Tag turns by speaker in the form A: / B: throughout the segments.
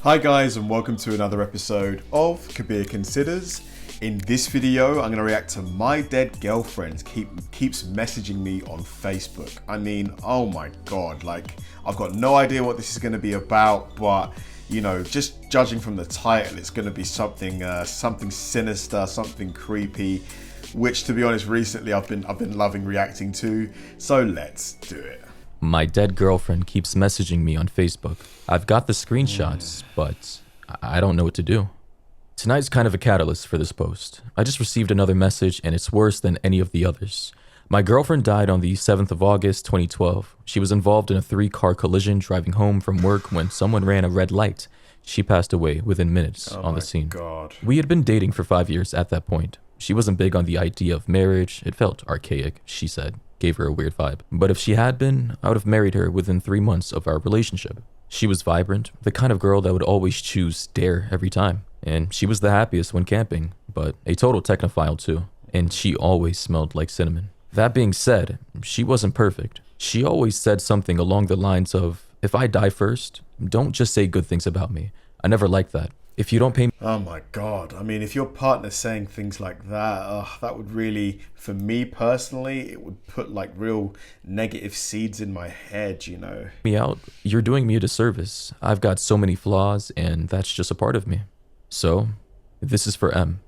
A: Hi guys, and welcome to another episode of Kabir Considers. In this video, I'm going to react to my dead girlfriend keeps messaging me on Facebook. I mean, oh my god, like, I've got no idea what this is going to be about, but you know, just judging from the title, it's going to be something sinister, something creepy, which, to be honest, recently I've been loving reacting to. So let's do it.
B: My dead girlfriend keeps messaging me on Facebook. I've got the screenshots, but I don't know what to do. Tonight's kind of a catalyst for this post. I just received another message and it's worse than any of the others. My girlfriend died on the 7th of August, 2012. She was involved in a 3-car collision driving home from work when someone ran a red light. She passed away within minutes on the scene.
A: God.
B: We had been dating for 5 years at that point. She wasn't big on the idea of marriage. It felt archaic, she said. Gave her a weird vibe. But if she had been, I would have married her within 3 months of our relationship. She was vibrant, the kind of girl that would always choose dare every time. And she was the happiest when camping, but a total technophile too. And she always smelled like cinnamon. That being said, she wasn't perfect. She always said something along the lines of, if I die first, don't just say good things about me. I never liked that. If you don't pay me...
A: Oh my god. I mean, if your partner's saying things like that, that would really, for me personally, it would put like real negative seeds in my head, you know.
B: me out, you're doing me a disservice. I've got so many flaws, and that's just a part of me. So, this is for M.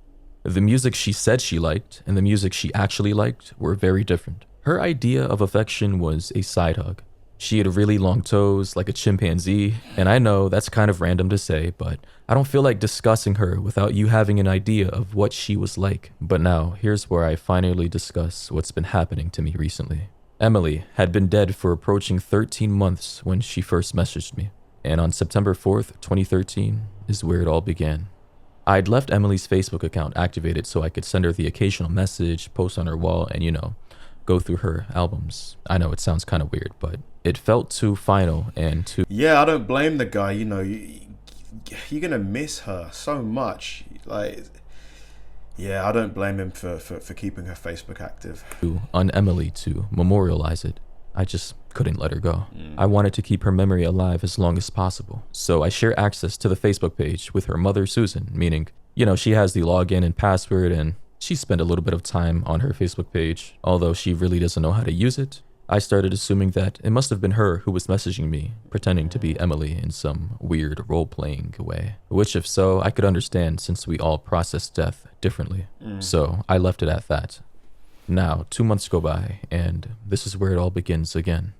B: The music she said she liked and the music she actually liked were very different. Her idea of affection was a side hug. She had really long toes, like a chimpanzee, and I know that's kind of random to say, but I don't feel like discussing her without you having an idea of what she was like. But now, here's where I finally discuss what's been happening to me recently. Emily had been dead for approaching 13 months when she first messaged me, and on September 4th, 2013 is where it all began. I'd left Emily's Facebook account activated so I could send her the occasional message, post on her wall, and go through her albums. I know it sounds kind of weird, but it felt too final and too...
A: Yeah, I don't blame the guy, you know, you're gonna miss her so much. Like, yeah, I don't blame him for keeping her Facebook active.
B: on Emily to memorialize it. I just couldn't let her go. I wanted to keep her memory alive as long as possible. So I share access to the Facebook page with her mother, Susan, meaning, she has the login and password and she spent a little bit of time on her Facebook page, although she really doesn't know how to use it. I started assuming that it must have been her who was messaging me, pretending to be Emily in some weird role-playing way. Which, if so, I could understand since we all process death differently. So I left it at that. Now, 2 months go by, and this is where it all begins again.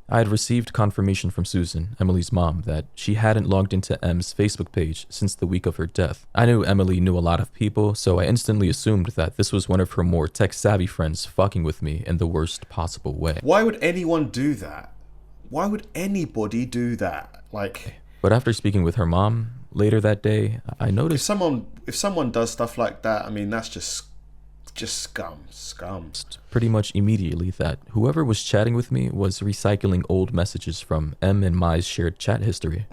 B: I had received confirmation from Susan, Emily's mom, that she hadn't logged into M's Facebook page since the week of her death. I knew Emily knew a lot of people, so I instantly assumed that this was one of her more tech-savvy friends fucking with me in the worst possible way.
A: Why would anyone do that? Why would anybody do that? Like...
B: But after speaking with her mom later that day, I noticed...
A: If someone does stuff like that, I mean, that's just scum.
B: Pretty much immediately that whoever was chatting with me was recycling old messages from M and Mai's shared chat history.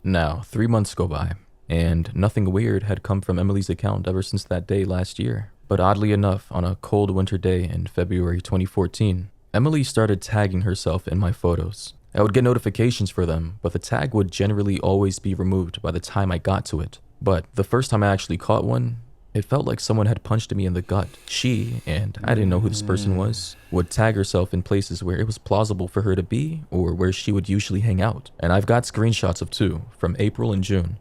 B: Now, 3 months go by, and nothing weird had come from Emily's account ever since that day last year. But oddly enough, on a cold winter day in February 2014, Emily started tagging herself in my photos. I would get notifications for them, but the tag would generally always be removed by the time I got to it. But the first time I actually caught one, it felt like someone had punched me in the gut. She, and I didn't know who this person was, would tag herself in places where it was plausible for her to be or where she would usually hang out. And I've got screenshots of 2 from April and June.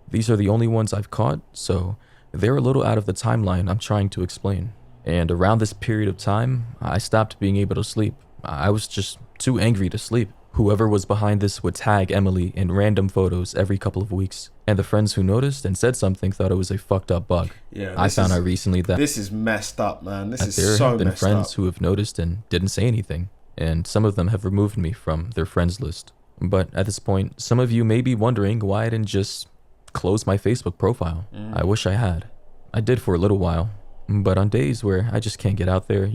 B: These are the only ones I've caught, so they're a little out of the timeline I'm trying to explain. And around this period of time, I stopped being able to sleep. I was just too angry to sleep. Whoever was behind this would tag Emily in random photos every couple of weeks. And the friends who noticed and said something thought it was a fucked up bug.
A: Yeah,
B: I found out recently that
A: this is messed up, man. This is
B: there
A: so
B: have been
A: messed
B: friends
A: up.
B: who have noticed and didn't say anything. And some of them have removed me from their friends list. But at this point, some of you may be wondering why I didn't just close my Facebook profile. I wish I had. I did for a little while. But on days where I just can't get out there,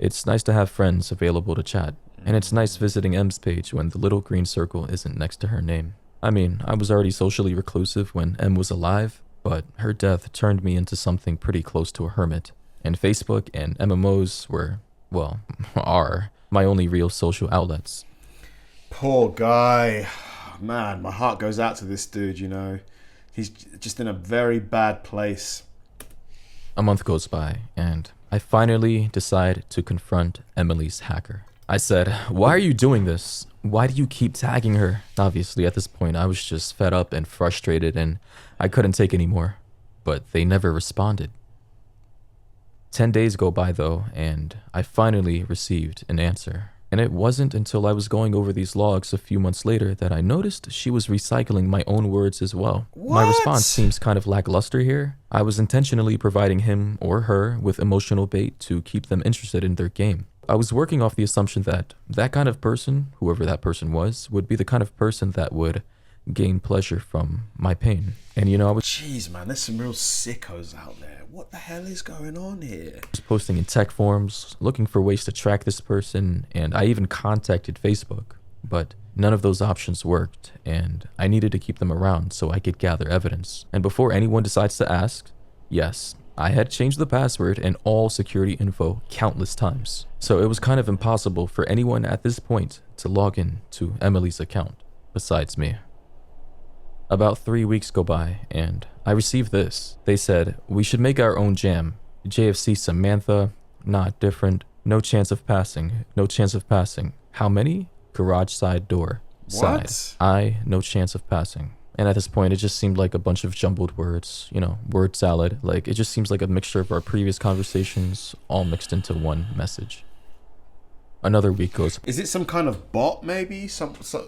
B: it's nice to have friends available to chat. And it's nice visiting M's page when the little green circle isn't next to her name. I mean, I was already socially reclusive when M was alive, but her death turned me into something pretty close to a hermit. And Facebook and MMOs were, are my only real social outlets.
A: Poor guy. man, my heart goes out to this dude, you know. He's just in a very bad place.
B: A month goes by, and I finally decide to confront Emily's hacker. I said, "Why are you doing this? Why do you keep tagging her?" Obviously, at this point, I was just fed up and frustrated, and I couldn't take any more. But they never responded. 10 days go by, though, and I finally received an answer. And it wasn't until I was going over these logs a few months later that I noticed she was recycling my own words as well.
A: What?
B: My response seems kind of lackluster here. I was intentionally providing him or her with emotional bait to keep them interested in their game. I was working off the assumption that that kind of person, whoever that person was, would be the kind of person that would gain pleasure from my pain. And you know, I was
A: Jeez, man, there's some real sickos out there. What the hell is going on here?
B: posting in tech forums, looking for ways to track this person, and I even contacted Facebook. But none of those options worked, and I needed to keep them around so I could gather evidence. And before anyone decides to ask, yes, I had changed the password and all security info countless times. So it was kind of impossible for anyone at this point to log in to Emily's account, besides me. About 3 weeks go by, and I received this. They said, "We should make our own jam. JFC Samantha, not different. No chance of passing. No chance of passing. How many? Garage side door.
A: What?
B: Side. I, no chance of passing." And at this point, it just seemed like a bunch of jumbled words, you know, word salad. Like, it just seems like a mixture of our previous conversations all mixed into one message. Another week goes
A: Is it some kind of bot, maybe?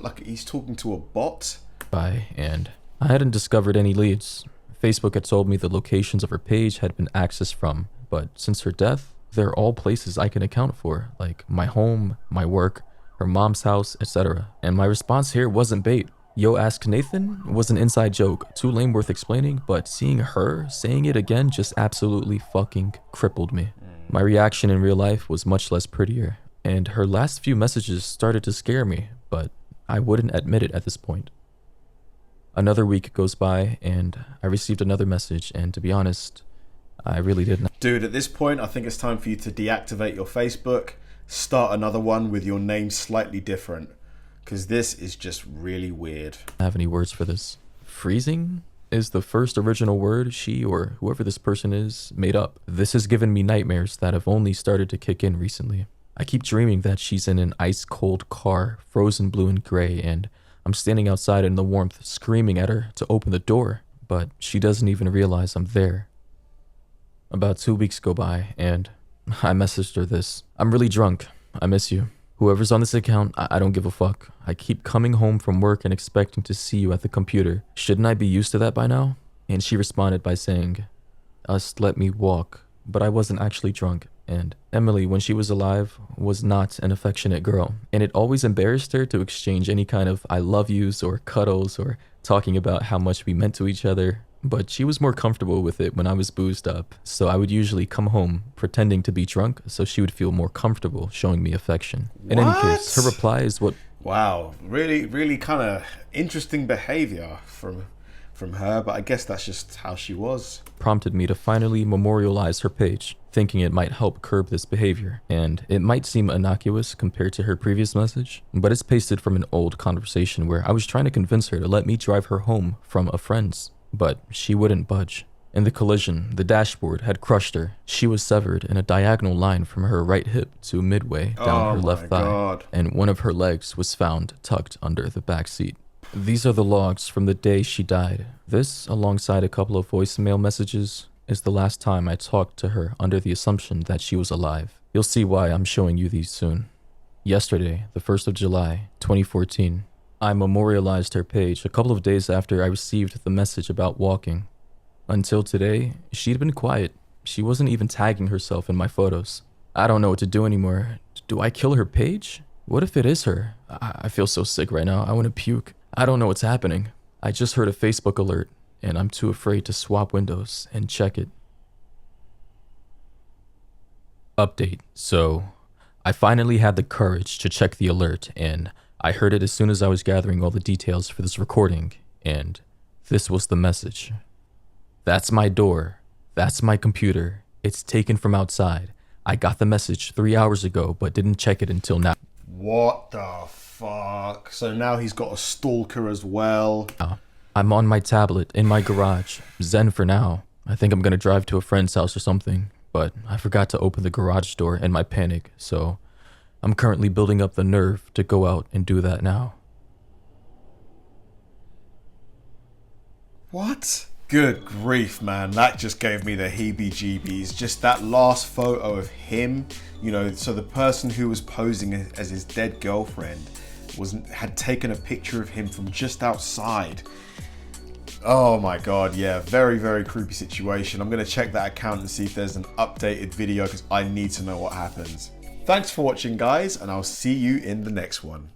A: Like he's talking to a bot?
B: by, and I hadn't discovered any leads. Facebook had told me the locations of her page had been accessed from, but since her death, they're all places I can account for, like my home, my work, her mom's house, etc. And my response here wasn't bait. "Yo, ask Nathan" was an inside joke, too lame worth explaining, but seeing her saying it again just absolutely fucking crippled me. My reaction in real life was much less prettier, and her last few messages started to scare me, but I wouldn't admit it at this point. Another week goes by, and I received another message, and to be honest, I really didn't
A: Dude, at this point, I think it's time for you to deactivate your Facebook, start another one with your name slightly different, because this is just really weird.
B: have any words for this. Freezing is the first original word she or whoever this person is made up. This has given me nightmares that have only started to kick in recently. I keep dreaming that she's in an ice-cold car, frozen blue and gray, and I'm standing outside in the warmth screaming at her to open the door, but she doesn't even realize I'm there. About 2 weeks go by, and I messaged her this. "I'm really drunk. I miss you. Whoever's on this account, I don't give a fuck. I keep coming home from work and expecting to see you at the computer. Shouldn't I be used to that by now?" And she responded by saying, let me walk, but I wasn't actually drunk. And Emily, when she was alive, was not an affectionate girl. And it always embarrassed her to exchange any kind of I love yous or cuddles or talking about how much we meant to each other. But she was more comfortable with it when I was boozed up. So I would usually come home pretending to be drunk so she would feel more comfortable showing me affection. In any case, her reply is what...
A: Wow, really kind of interesting behavior from her, but I guess that's just how she was.
B: Prompted me to finally memorialize her page, thinking it might help curb this behavior. And it might seem innocuous compared to her previous message, but it's pasted from an old conversation where I was trying to convince her to let me drive her home from a friend's, but she wouldn't budge. In the collision, the dashboard had crushed her. She was severed in a diagonal line from her right hip to midway down her left thigh, and one of her legs was found tucked under the back seat. These are the logs from the day she died. This, alongside a couple of voicemail messages, is the last time I talked to her under the assumption that she was alive. You'll see why I'm showing you these soon. Yesterday, the 1st of July, 2014, I memorialized her page a couple of days after I received the message about walking. Until today, she'd been quiet. She wasn't even tagging herself in my photos. I don't know what to do anymore. Do I kill her page? What if it is her? I feel so sick right now. I want to puke. I don't know what's happening. I just heard a Facebook alert, and I'm too afraid to swap windows and check it. Update. So, I finally had the courage to check the alert, and I heard it as soon as I was gathering all the details for this recording, and this was the message. "That's my door. That's my computer. It's taken from outside. I got the message 3 hours ago, but didn't check it until now."
A: What the fuck. So now he's got a stalker as well.
B: I'm on my tablet in my garage, zen for now. I think I'm gonna drive to a friend's house or something, but I forgot to open the garage door in my panic, so I'm currently building up the nerve to go out and do that now.
A: What? Good grief, man. That just gave me the heebie-jeebies. Just that last photo of him, you know, so the person who was posing as his dead girlfriend had taken a picture of him from just outside. Oh my god, yeah, very, very creepy situation. I'm going to check that account and see if there's an updated video because I need to know what happens. Thanks for watching, guys, and I'll see you in the next one.